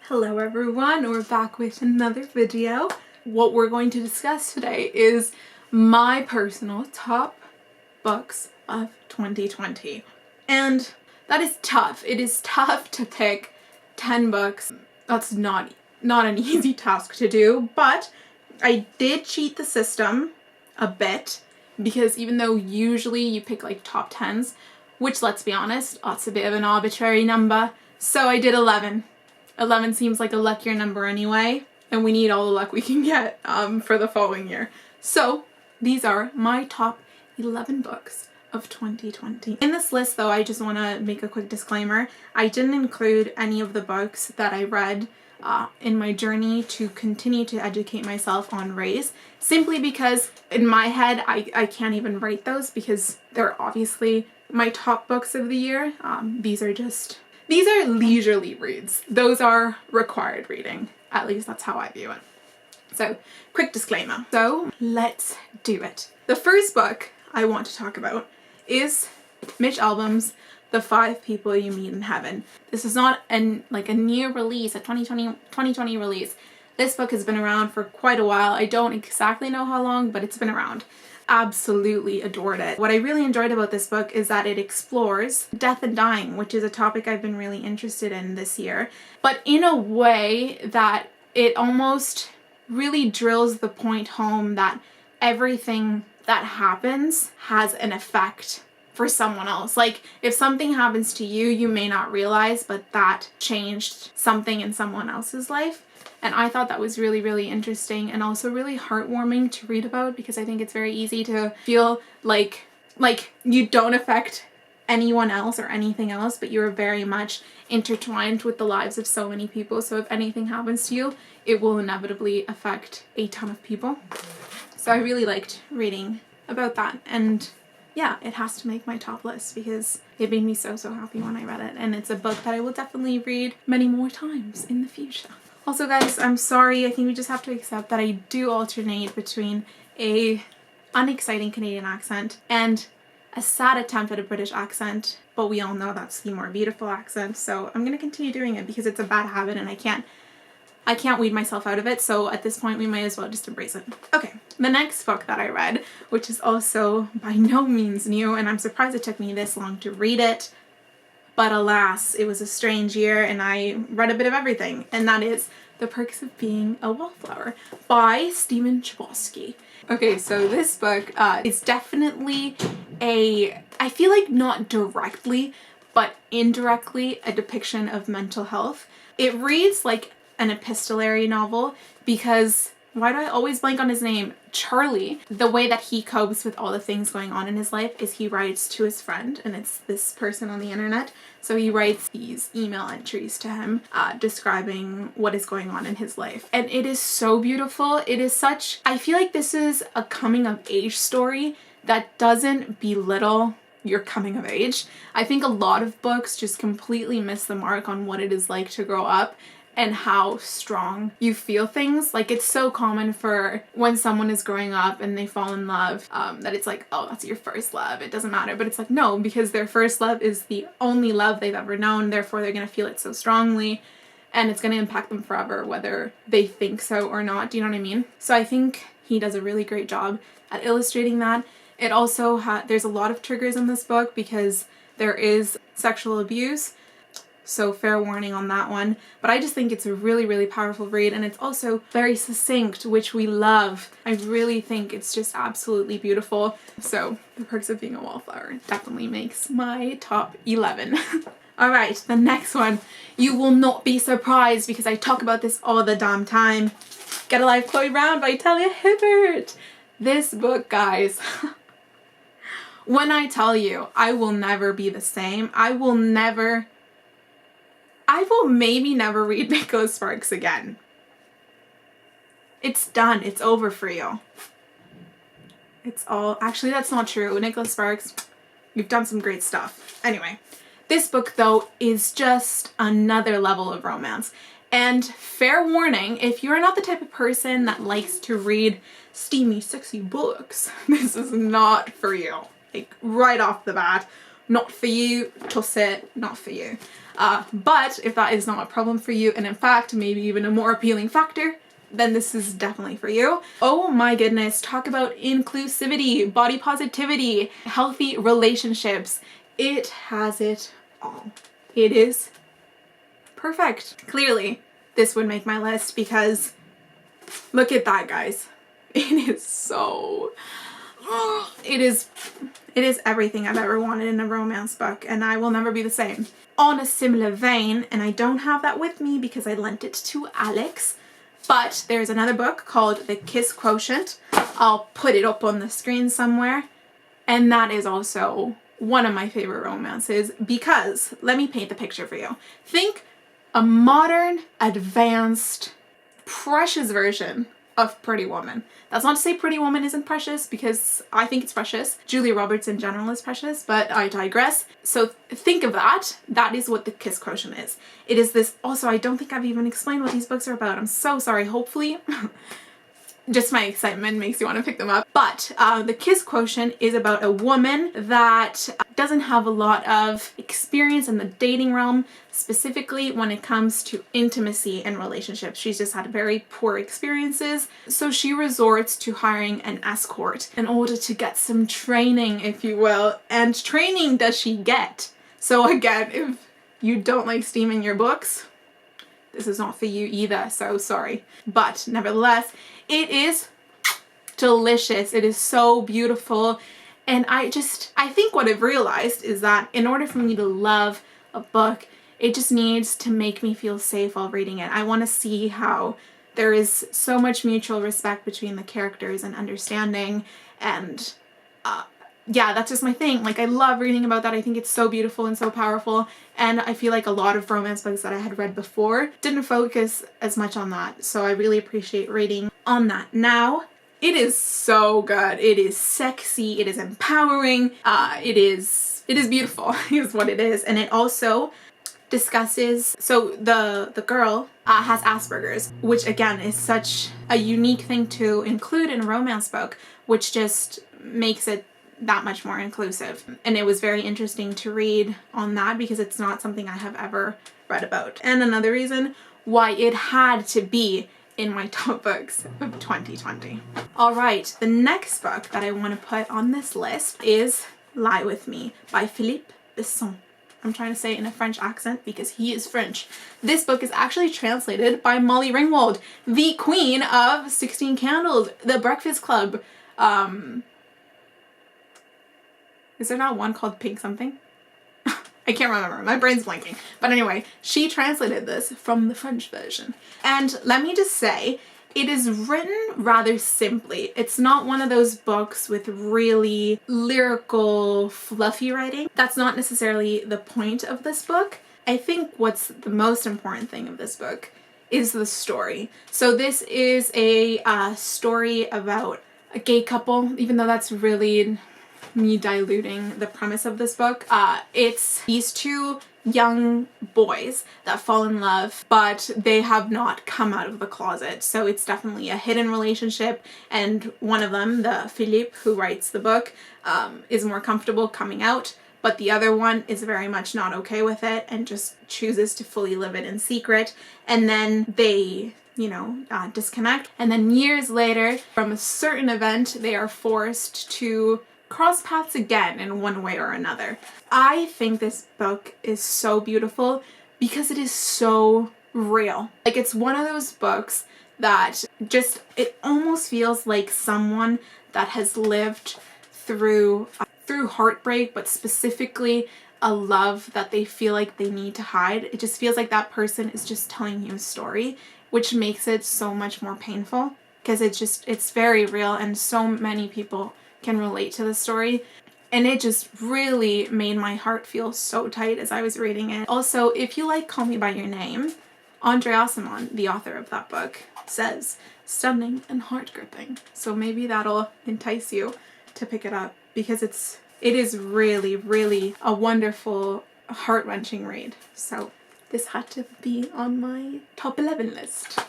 Hello everyone, we're back with another video. What we're going to discuss today is my personal top books of 2020. And that is tough. It is tough to pick 10 books. That's not an easy task to do, but I did cheat the system a bit because even though usually you pick like top 10s, which let's be honest, that's a bit of an arbitrary number, so I did 11. 11 seems like a luckier number anyway, and we need all the luck we can get for the following year. So these are my top 11 books of 2020. In this list though, I just want to make a quick disclaimer. I didn't include any of the books that I read in my journey to continue to educate myself on race, simply because in my head I can't even rate those because they're obviously my top books of the year. These are leisurely reads. Those are required reading. At least that's how I view it. So, quick disclaimer. So, let's do it. The first book I want to talk about is Mitch Albom's The 5 People You Meet in Heaven. This is not a new release, a 2020 release. This book has been around for quite a while. I don't exactly know how long, but it's been around. Absolutely adored it. What I really enjoyed about this book is that it explores death and dying, which is a topic I've been really interested in this year, but in a way that it almost really drills the point home that everything that happens has an effect for someone else. Like, if something happens to you, you may not realize, but that changed something in someone else's life. And I thought that was really, really interesting and also really heartwarming to read about, because I think it's very easy to feel like you don't affect anyone else or anything else, but you're very much intertwined with the lives of so many people. So if anything happens to you, it will inevitably affect a ton of people. So I really liked reading about that. And yeah, it has to make my top list because it made me so, so happy when I read it. And it's a book that I will definitely read many more times in the future. Also guys, I'm sorry, I think we just have to accept that I do alternate between a unexciting Canadian accent and a sad attempt at a British accent, but we all know that's the more beautiful accent, so I'm gonna continue doing it because it's a bad habit and I can't weed myself out of it, so at this point we might as well just embrace it. Okay, the next book that I read, which is also by no means new, and I'm surprised it took me this long to read it, but alas, it was a strange year and I read a bit of everything, and that is The Perks of Being a Wallflower by Stephen Chbosky. Okay, so this book is definitely I feel like not directly, but indirectly a depiction of mental health. It reads like an epistolary novel because, why do I always blank on his name? Charlie. The way that he copes with all the things going on in his life is he writes to his friend, and it's this person on the internet. So he writes these email entries to him describing what is going on in his life. And it is so beautiful. It is such, I feel like this is a coming of age story that doesn't belittle your coming of age. I think a lot of books just completely miss the mark on what it is like to grow up and how strong you feel things. Like, it's so common for when someone is growing up and they fall in love, that it's like, oh, that's your first love, it doesn't matter. But it's like, no, because their first love is the only love they've ever known, therefore they're gonna feel it so strongly and it's gonna impact them forever whether they think so or not. Do you know what I mean? So I think he does a really great job at illustrating that. It also there's a lot of triggers in this book because there is sexual abuse. So fair warning on that one. But I just think it's a really, really powerful read, and it's also very succinct, which we love. I really think it's just absolutely beautiful. So The Perks of Being a Wallflower definitely makes my top 11. Alright, the next one. You will not be surprised because I talk about this all the damn time. Get a Life, Chloe Brown by Talia Hibbert. This book, guys. When I tell you, I will never be the same. I will maybe never read Nicholas Sparks again. It's done. It's over for you. It's all... Actually, that's not true. Nicholas Sparks, you've done some great stuff. Anyway, this book, though, is just another level of romance. And fair warning, if you're not the type of person that likes to read steamy, sexy books, this is not for you. Like, right off the bat. Not for you. Toss it. Not for you. But if that is not a problem for you, and in fact, maybe even a more appealing factor, then this is definitely for you. Oh my goodness, talk about inclusivity, body positivity, healthy relationships. It has it all. It is perfect. Clearly, this would make my list because look at that, guys. It is so... It is everything I've ever wanted in a romance book, and I will never be the same. On a similar vein, and I don't have that with me because I lent it to Alex, but there's another book called The Kiss Quotient. I'll put it up on the screen somewhere, and that is also one of my favorite romances because, let me paint the picture for you. Think a modern, advanced, precious version of Pretty Woman. That's not to say Pretty Woman isn't precious, because I think it's precious. Julia Roberts in general is precious, but I digress. So think of that. That is what The Kiss Quotient is. It is this... Also, I don't think I've even explained what these books are about. I'm so sorry. Hopefully... Just my excitement makes you want to pick them up. But The Kiss Quotient is about a woman that doesn't have a lot of experience in the dating realm, specifically when it comes to intimacy and relationships. She's just had very poor experiences, so she resorts to hiring an escort in order to get some training, if you will. And training does she get. So again, if you don't like steam in your books, this is not for you either, so sorry. But nevertheless, it is delicious. It is so beautiful. And I think what I've realized is that in order for me to love a book, it just needs to make me feel safe while reading it. I want to see how there is so much mutual respect between the characters and understanding, and yeah, that's just my thing. Like, I love reading about that. I think it's so beautiful and so powerful, and I feel like a lot of romance books that I had read before didn't focus as much on that, so I really appreciate reading on that. Now, it is so good. It is sexy, it is empowering, it is beautiful is what it is. And it also discusses, so the girl has Asperger's, which again is such a unique thing to include in a romance book, which just makes it that much more inclusive. And it was very interesting to read on that because it's not something I have ever read about. And another reason why it had to be in my top books of 2020. Alright, the next book that I want to put on this list is Lie With Me by Philippe Besson. I'm trying to say it in a French accent because he is French. This book is actually translated by Molly Ringwald, the queen of 16 Candles, The Breakfast Club. Is there not one called Pink something? I can't remember. My brain's blanking. But anyway, she translated this from the French version. And let me just say, it is written rather simply. It's not one of those books with really lyrical, fluffy writing. That's not necessarily the point of this book. I think what's the most important thing of this book is the story. So this is a story about a gay couple, even though that's really me diluting the premise of this book. It's these two young boys that fall in love, but they have not come out of the closet. So it's definitely a hidden relationship, and one of them, the Philippe who writes the book, is more comfortable coming out, but the other one is very much not okay with it and just chooses to fully live it in secret. And then they, you know, disconnect. And then years later, from a certain event, they are forced to cross paths again in one way or another. I think this book is so beautiful because it is so real. Like, it's one of those books that just, it almost feels like someone that has lived through heartbreak, but specifically a love that they feel like they need to hide. It just feels like that person is just telling you a story, which makes it so much more painful because it's very real, and so many people can relate to the story. And it just really made my heart feel so tight as I was reading it. Also, if you like Call Me By Your Name, Andre Aciman, the author of that book, says stunning and heart-gripping. So maybe that'll entice you to pick it up, because it is really, really a wonderful, heart-wrenching read. So this had to be on my top 11 list.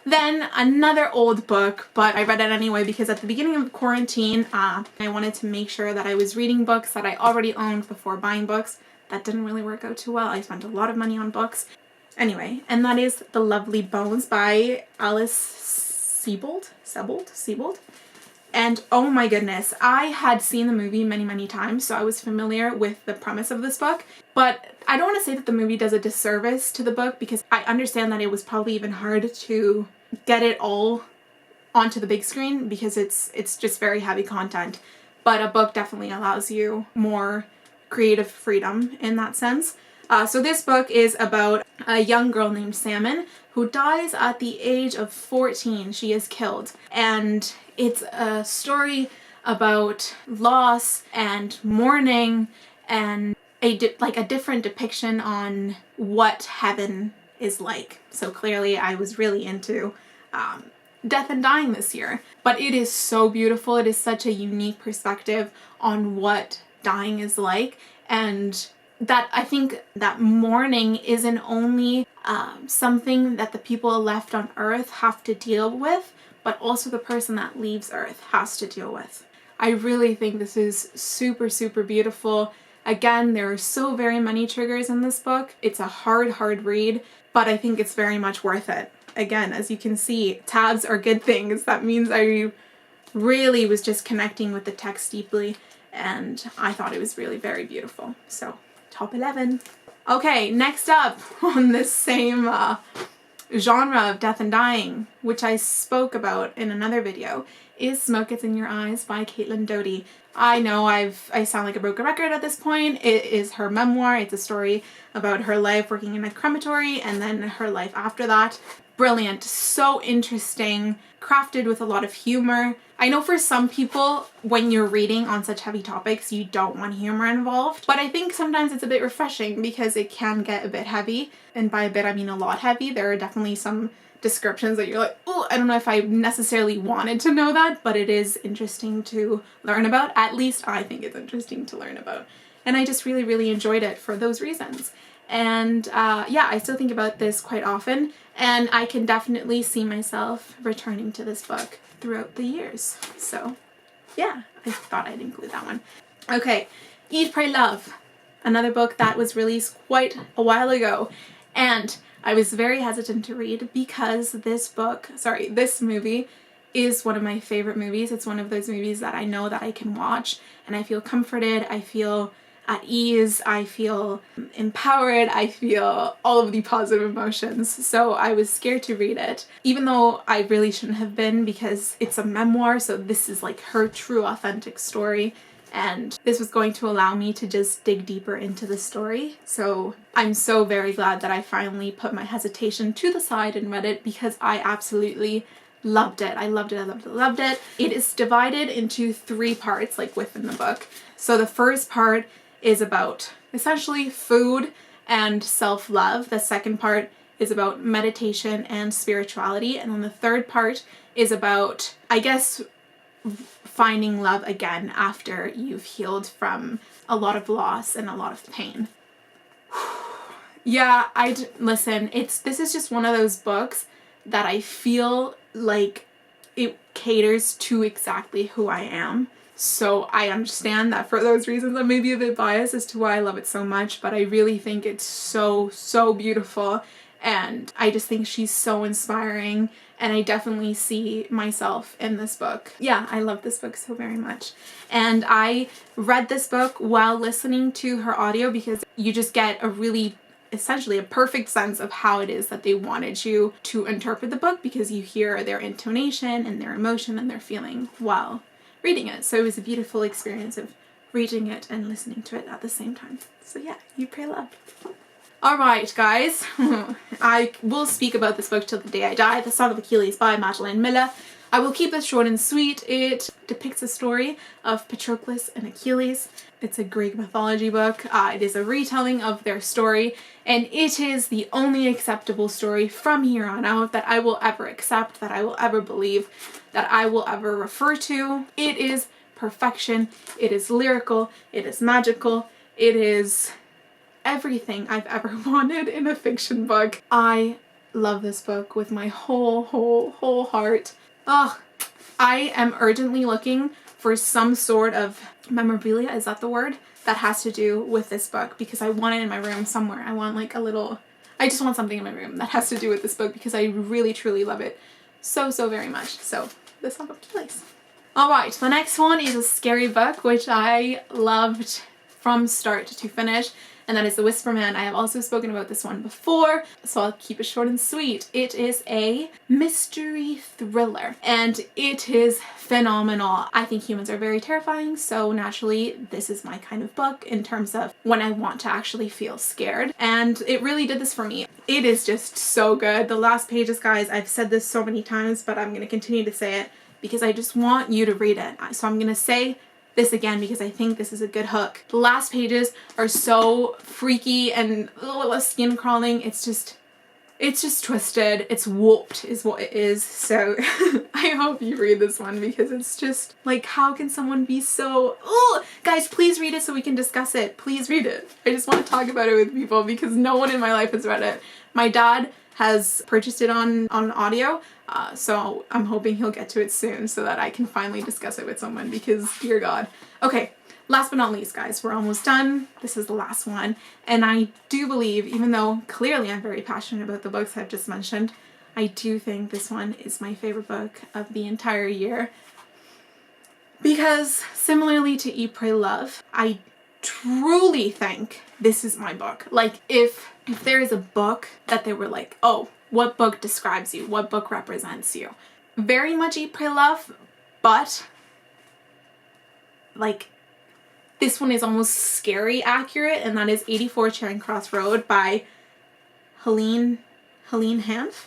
Then another old book, but I read it anyway because at the beginning of quarantine, I wanted to make sure that I was reading books that I already owned before buying books. That didn't really work out too well. I spent a lot of money on books. Anyway, and that is The Lovely Bones by Alice Sebold. And oh my goodness, I had seen the movie many, many times, so I was familiar with the premise of this book. But I don't want to say that the movie does a disservice to the book because I understand that it was probably even hard to get it all onto the big screen because it's just very heavy content. But a book definitely allows you more creative freedom in that sense. So this book is about a young girl named Salmon who dies at the age of 14. She is killed. And it's a story about loss and mourning and a different depiction on what heaven is like. So clearly I was really into death and dying this year. But it is so beautiful. It is such a unique perspective on what dying is like. And that I think that mourning isn't only something that the people left on Earth have to deal with, but also the person that leaves Earth has to deal with. I really think this is super, super beautiful. Again, there are so very many triggers in this book. It's a hard read, but I think it's very much worth it. Again, as you can see, tabs are good things. That means I really was just connecting with the text deeply, and I thought it was really very beautiful. So, top 11. Okay, next up on this same genre of death and dying, which I spoke about in another video, is Smoke Gets in Your Eyes by Caitlin Doughty. I know I sound like a broken record at this point. It is her memoir. It's a story about her life working in a crematory and then her life after that. Brilliant, so interesting, crafted with a lot of humor. I know for some people, when you're reading on such heavy topics, you don't want humor involved, but I think sometimes it's a bit refreshing because it can get a bit heavy, and by a bit I mean a lot heavy. There are definitely some descriptions that you're like, oh, I don't know if I necessarily wanted to know that, but it is interesting to learn about. At least I think it's interesting to learn about. And I just really, really enjoyed it for those reasons. And yeah, I still think about this quite often, and I can definitely see myself returning to this book throughout the years. So yeah, I thought I'd include that one. Okay, Eat, Pray, Love. Another book that was released quite a while ago, and I was very hesitant to read because this movie is one of my favorite movies. It's one of those movies that I know that I can watch and I feel comforted, I feel at ease, I feel empowered, I feel all of the positive emotions. So I was scared to read it, even though I really shouldn't have been because it's a memoir, so this is like her true authentic story. And this was going to allow me to just dig deeper into the story. So I'm so very glad that I finally put my hesitation to the side and read it because I absolutely loved it. I loved it. It is divided into 3 parts, like within the book. So the first part is about essentially food and self-love. The second part is about meditation and spirituality. And then the third part is about, I guess, finding love again after you've healed from a lot of loss and a lot of pain. Yeah, listen, this is just one of those books that I feel like it caters to exactly who I am. So I understand that for those reasons I may be a bit biased as to why I love it so much, but I really think it's so, so beautiful. And I just think she's so inspiring, and I definitely see myself in this book. Yeah, I love this book so very much. And I read this book while listening to her audio because you just get essentially a perfect sense of how it is that they wanted you to interpret the book because you hear their intonation and their emotion and their feeling while reading it. So it was a beautiful experience of reading it and listening to it at the same time. So yeah, Eat, Pray, Love. Alright guys, I will speak about this book till the day I die, The Song of Achilles by Madeleine Miller. I will keep this short and sweet. It depicts a story of Patroclus and Achilles. It's a Greek mythology book. It is a retelling of their story, and it is the only acceptable story from here on out that I will ever accept, that I will ever believe, that I will ever refer to. It is perfection. It is lyrical. It is magical. It is everything I've ever wanted in a fiction book. I love this book with my whole heart. Ugh. I am urgently looking for some sort of memorabilia, is that the word? That has to do with this book, because I want it in my room somewhere. I want like a little, I just want something in my room that has to do with this book because I really truly love it so very much. So, The Song of Achilles. Alright, the next one is a scary book which I loved from start to finish, and that is The Whisper Man. I have also spoken about this one before, so I'll keep it short and sweet. It is a mystery thriller, and it is phenomenal. I think humans are very terrifying, so naturally this is my kind of book in terms of when I want to actually feel scared, and it really did this for me. It is just so good. The last pages, guys, I've said this so many times, but I'm going to continue to say it because I just want you to read it. So I'm going to say this again because I think this is a good hook. The last pages are so freaky and skin crawling. It's just twisted. It's warped is what it is. So I hope you read this one because it's just like, how can someone be so, oh, guys, please read it so we can discuss it. Please read it. I just want to talk about it with people because no one in my life has read it. My dad has purchased it on audio, so I'm hoping he'll get to it soon so that I can finally discuss it with someone because, dear God. Okay, last but not least, guys, we're almost done. This is the last one, and I do believe, even though clearly I'm very passionate about the books I've just mentioned, I do think this one is my favorite book of the entire year because, similarly to Eat, Pray, Love, I truly think this is my book. Like, if there is a book that they were like, oh, what book describes you? What book represents you? Very much Eat, Pray, Love, but like this one is almost scary accurate, and that is 84 Charing Cross Road by Helene Hanff.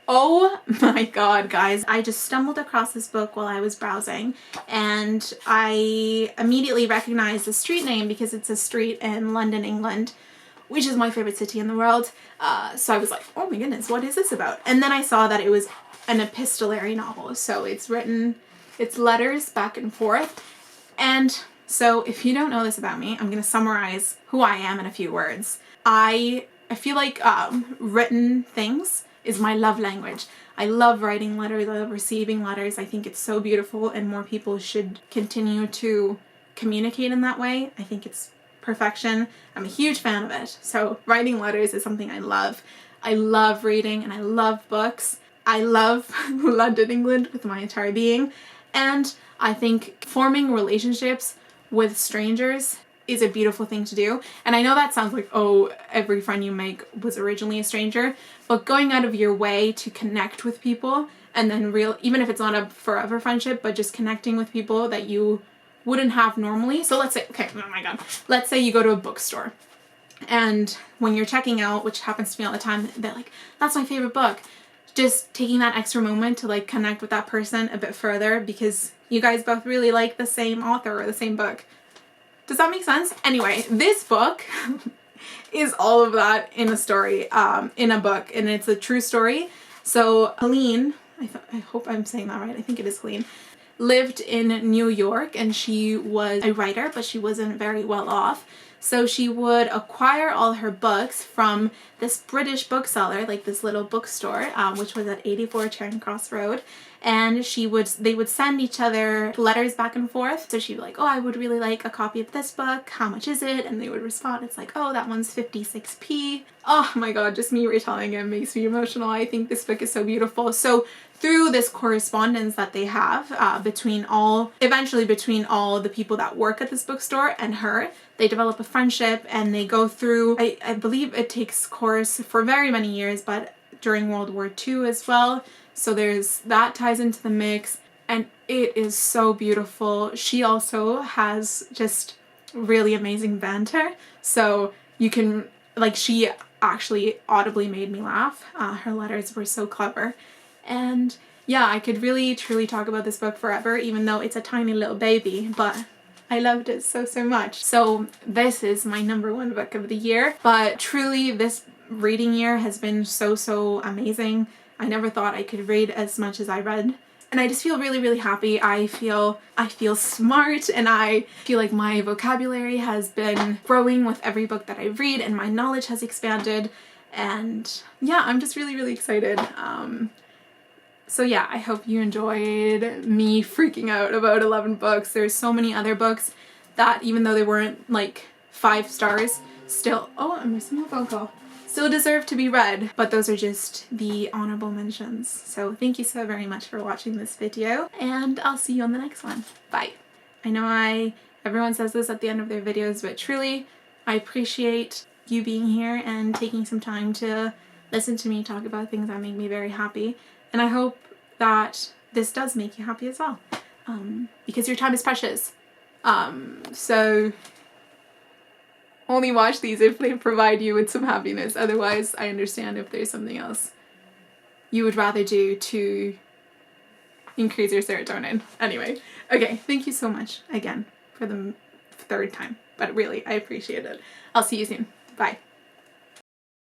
Oh my God, guys. I just stumbled across this book while I was browsing, and I immediately recognized the street name because it's a street in London, England, which is my favorite city in the world. So I was like, oh my goodness, what is this about? And then I saw that it was an epistolary novel. So it's letters back and forth. And so if you don't know this about me, I'm going to summarize who I am in a few words. I feel like written things is my love language. I love writing letters. I love receiving letters. I think it's so beautiful, and more people should continue to communicate in that way. I think it's perfection. I'm a huge fan of it. So writing letters is something I love. I love reading and I love books. I love London, England with my entire being. And I think forming relationships with strangers is a beautiful thing to do. And I know that sounds like, oh, every friend you make was originally a stranger, but going out of your way to connect with people, and then even if it's not a forever friendship, but just connecting with people that you wouldn't have normally. So let's say, okay, oh my God, let's say you go to a bookstore, and when you're checking out, which happens to me all the time, they're like, that's my favorite book. Just taking that extra moment to like connect with that person a bit further because you guys both really like the same author or the same book. Does that make sense? Anyway, this book is all of that in a story, in a book, and it's a true story. So Helene, I hope I'm saying that right, I think it is Helene, lived in New York, and she was a writer, but she wasn't very well off. So she would acquire all her books from this British bookseller, like this little bookstore, which was at 84 Charing Cross Road. And they would send each other letters back and forth. So she'd be like, oh, I would really like a copy of this book. How much is it? And they would respond. It's like, oh, that one's 56p. Oh my God, just me retelling it makes me emotional. I think this book is so beautiful. So through this correspondence that they have between all the people that work at this bookstore and her, they develop a friendship, and they go through, I believe it takes course for very many years, but during World War II as well. So that ties into the mix, and it is so beautiful. She also has just really amazing banter. So you can, like, she actually audibly made me laugh. Her letters were so clever. And yeah, I could really truly talk about this book forever, even though it's a tiny little baby, but I loved it so much. So this is my #1 book of the year, but truly this reading year has been so amazing. I never thought I could read as much as I read, and I just feel really happy. I feel smart, and I feel like my vocabulary has been growing with every book that I read, and my knowledge has expanded. And yeah, I'm just really, really excited. So yeah, I hope you enjoyed me freaking out about 11 books. There's so many other books that, even though they weren't like 5 stars, still, oh, I'm missing a phone call, still deserve to be read. But those are just the honorable mentions. So thank you so very much for watching this video, and I'll see you on the next one. Bye. I know everyone says this at the end of their videos, but truly, I appreciate you being here and taking some time to listen to me talk about things that make me very happy. And I hope that this does make you happy as well, because your time is precious. So only watch these if they provide you with some happiness. Otherwise, I understand if there's something else you would rather do to increase your serotonin. Anyway, okay, thank you so much again for the 3rd time. But really, I appreciate it. I'll see you soon. Bye.